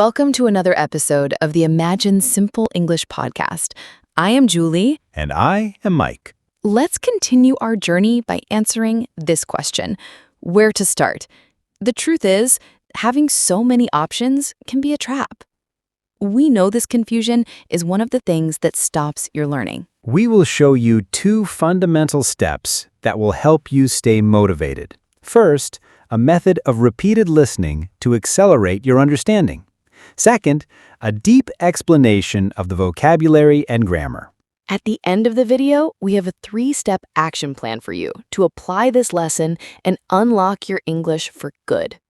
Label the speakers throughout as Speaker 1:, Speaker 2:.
Speaker 1: Welcome to another episode of the Imagine Simple English podcast. I am Julie.
Speaker 2: And I am Mike.
Speaker 1: Let's continue our journey by answering this question: where to start? The truth is, having so many options can be a trap. We know this confusion is one of the things that stops your learning.
Speaker 2: We will show you 2 fundamental steps that will help you stay motivated. First, a method of repeated listening to accelerate your understanding. Second, a deep explanation of the vocabulary and grammar.
Speaker 1: At the end of the video, we have a 3-step action plan for you to apply this lesson and unlock your English for good.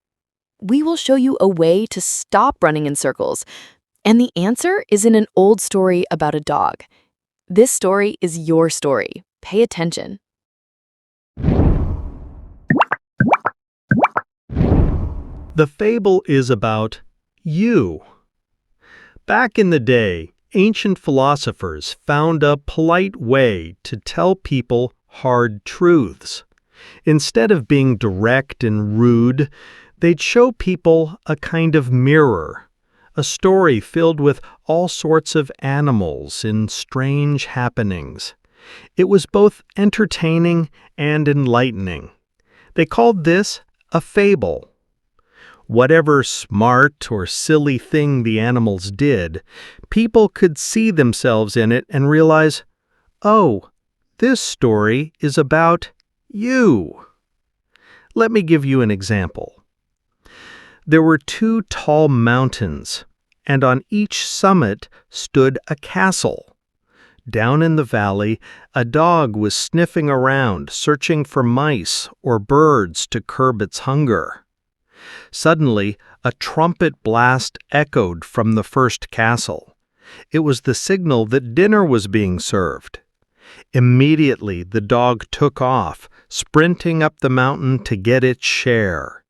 Speaker 1: We will show you a way to stop running in circles, and the answer is in an old story about a dog. This story is your story. Pay attention.
Speaker 3: The fable is about you. Back in the day, ancient philosophers found a polite way to tell people hard truths. Instead of being direct and rude, they'd show people a kind of mirror, a story filled with all sorts of animals and strange happenings. It was both entertaining and enlightening. They called this a fable. Whatever smart or silly thing the animals did, people could see themselves in it and realize, oh, this story is about you. Let me give you an example. There were 2 tall mountains, and on each summit stood a castle. Down in the valley, a dog was sniffing around, searching for mice or birds to curb its hunger. Suddenly, a trumpet blast echoed from the first castle. It was the signal that dinner was being served. Immediately, the dog took off, sprinting up the mountain to get its share.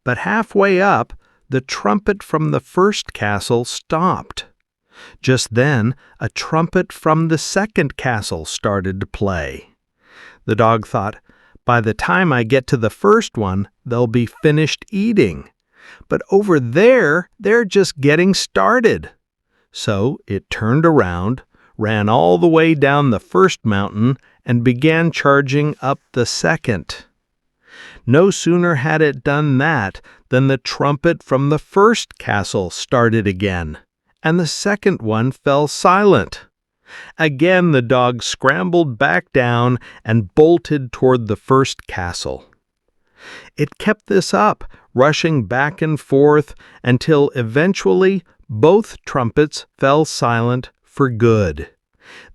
Speaker 3: But halfway up, the trumpet from the first castle stopped. Just then, a trumpet from the second castle started to play. The dog thought, by the time I get to the first one, they'll be finished eating. But over there, they're just getting started. So it turned around, ran all the way down the first mountain, and began charging up the second. No sooner had it done that than the trumpet from the first castle started again, and the second one fell silent. Again the dog scrambled back down and bolted toward the first castle. It kept this up, rushing back and forth until eventually both trumpets fell silent for good.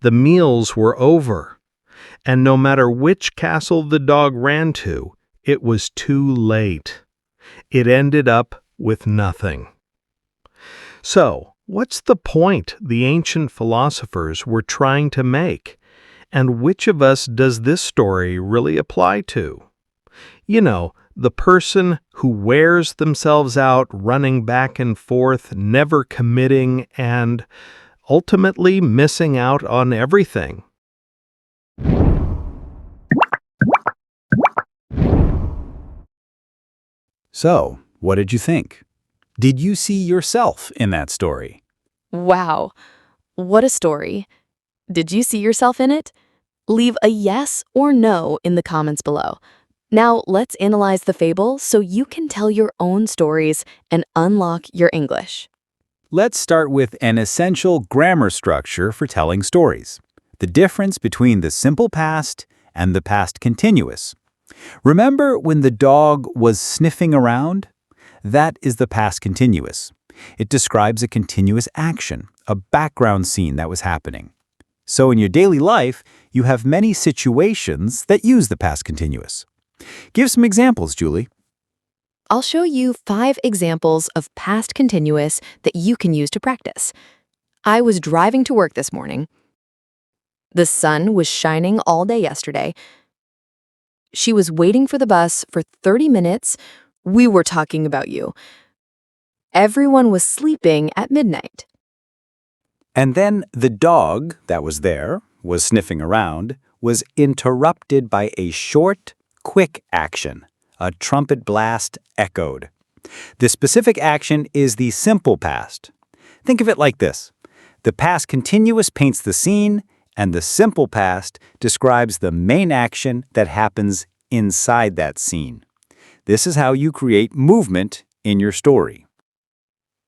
Speaker 3: The meals were over, and no matter which castle the dog ran to, it was too late. It ended up with nothing. So, what's the point the ancient philosophers were trying to make? And which of us does this story really apply to? You know, the person who wears themselves out running back and forth, never committing, and ultimately missing out on everything.
Speaker 2: So, what did you think? Did you see yourself in that story?
Speaker 1: Wow, what a story. Did you see yourself in it? Leave a yes or no in the comments below. Now let's analyze the fable so you can tell your own stories and unlock your English.
Speaker 2: Let's start with an essential grammar structure for telling stories: the difference between the simple past and the past continuous. Remember when the dog was sniffing around? That is the past continuous. It describes a continuous action, a background scene that was happening. So in your daily life, you have many situations that use the past continuous. Give some examples, Julie.
Speaker 1: I'll show you 5 examples of past continuous that you can use to practice. I was driving to work this morning. The sun was shining all day yesterday. She was waiting for the bus for 30 minutes. We were talking about you. Everyone was sleeping at midnight.
Speaker 2: And then the dog that was there, was sniffing around, was interrupted by a short, quick action. A trumpet blast echoed. The specific action is the simple past. Think of it like this. The past continuous paints the scene, and the simple past describes the main action that happens inside that scene. This is how you create movement in your story.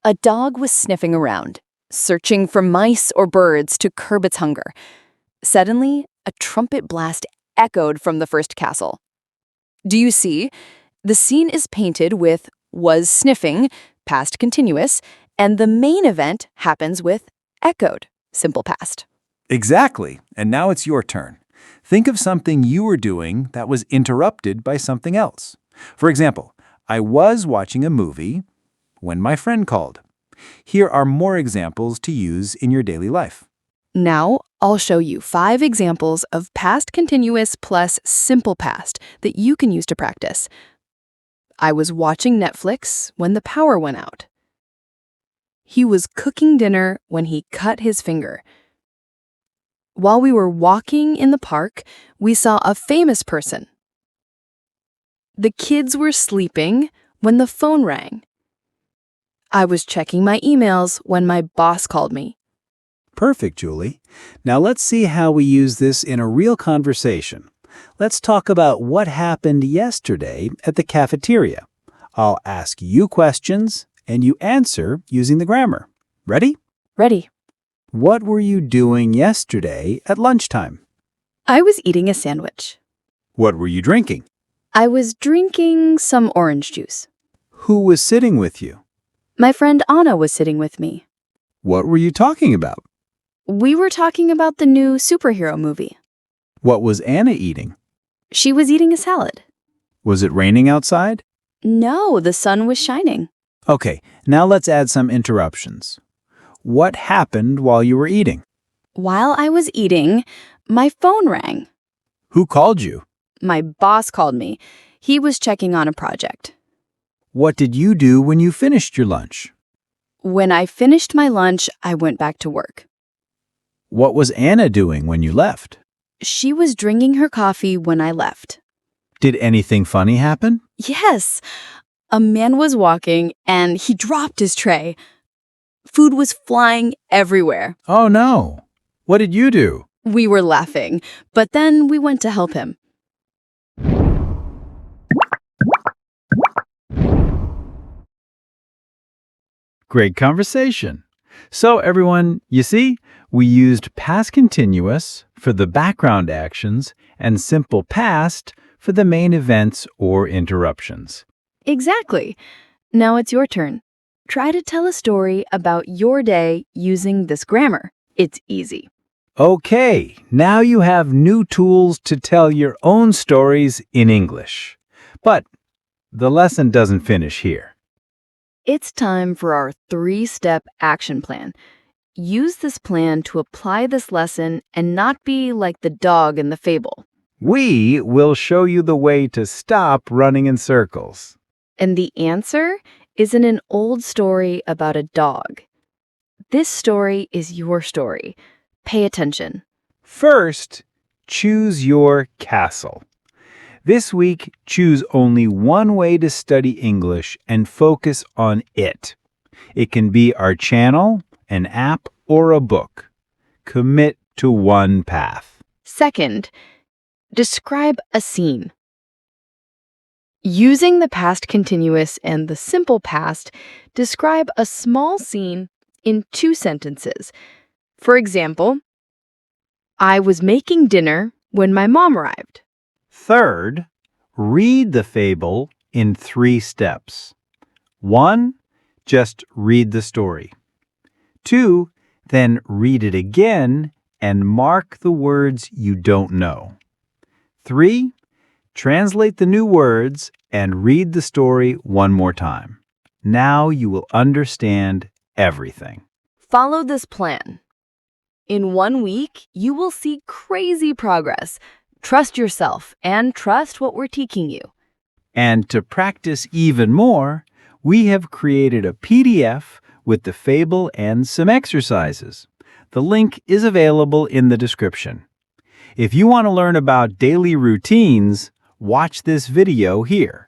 Speaker 4: A dog was sniffing around, searching for mice or birds to curb its hunger. Suddenly, a trumpet blast echoed from the first castle. Do you see? The scene is painted with was sniffing, past continuous, and the main event happens with echoed, simple past.
Speaker 2: Exactly. And now it's your turn. Think of something you were doing that was interrupted by something else. For example, I was watching a movie when my friend called. Here are more examples to use in your daily life.
Speaker 4: Now, I'll show you 5 examples of past continuous plus simple past that you can use to practice. I was watching Netflix when the power went out. He was cooking dinner when he cut his finger. While we were walking in the park, we saw a famous person. The kids were sleeping when the phone rang. I was checking my emails when my boss called me.
Speaker 2: Perfect, Julie. Now let's see how we use this in a real conversation. Let's talk about what happened yesterday at the cafeteria. I'll ask you questions, and you answer using the grammar. Ready?
Speaker 4: Ready.
Speaker 2: What were you doing yesterday at lunchtime?
Speaker 4: I was eating a sandwich.
Speaker 2: What were you drinking?
Speaker 4: I was drinking some orange juice.
Speaker 2: Who was sitting with you?
Speaker 4: My friend Anna was sitting with me.
Speaker 2: What were you talking about?
Speaker 4: We were talking about the new superhero movie.
Speaker 2: What was Anna eating?
Speaker 4: She was eating a salad.
Speaker 2: Was it raining outside?
Speaker 4: No, the sun was shining.
Speaker 2: Okay, now let's add some interruptions. What happened while you were eating?
Speaker 4: While I was eating, my phone rang.
Speaker 2: Who called you?
Speaker 4: My boss called me. He was checking on a project.
Speaker 2: What did you do when you finished your lunch?
Speaker 4: When I finished my lunch, I went back to work.
Speaker 2: What was Anna doing when you left?
Speaker 4: She was drinking her coffee when I left.
Speaker 2: Did anything funny happen?
Speaker 4: Yes. A man was walking and he dropped his tray. Food was flying everywhere.
Speaker 2: Oh no. What did you do?
Speaker 4: We were laughing, but then we went to help him.
Speaker 2: Great conversation. So everyone, you see, we used past continuous for the background actions and simple past for the main events or interruptions.
Speaker 4: Exactly. Now it's your turn. Try to tell a story about your day using this grammar. It's easy.
Speaker 2: Okay, now you have new tools to tell your own stories in English. But the lesson doesn't finish here.
Speaker 4: It's time for our 3-step action plan. Use this plan to apply this lesson and not be like the dog in the fable.
Speaker 2: We will show you the way to stop running in circles.
Speaker 4: And the answer is in an old story about a dog. This story is your story. Pay attention.
Speaker 2: First, choose your castle. This week, choose only one way to study English and focus on it. It can be our channel, an app, or a book. Commit to one path.
Speaker 4: Second, describe a scene. Using the past continuous and the simple past, describe a small scene in 2 sentences. For example, I was making dinner when my mom arrived.
Speaker 2: Third, read the fable in 3 steps. 1, just read the story. 2, then read it again and mark the words you don't know. 3, translate the new words and read the story one more time. Now you will understand everything.
Speaker 4: Follow this plan. In 1 week, you will see crazy progress. Trust yourself and trust what we're teaching you.
Speaker 2: And to practice even more, we have created a PDF with the fable and some exercises. The link is available in the description. If you want to learn about daily routines, watch this video here.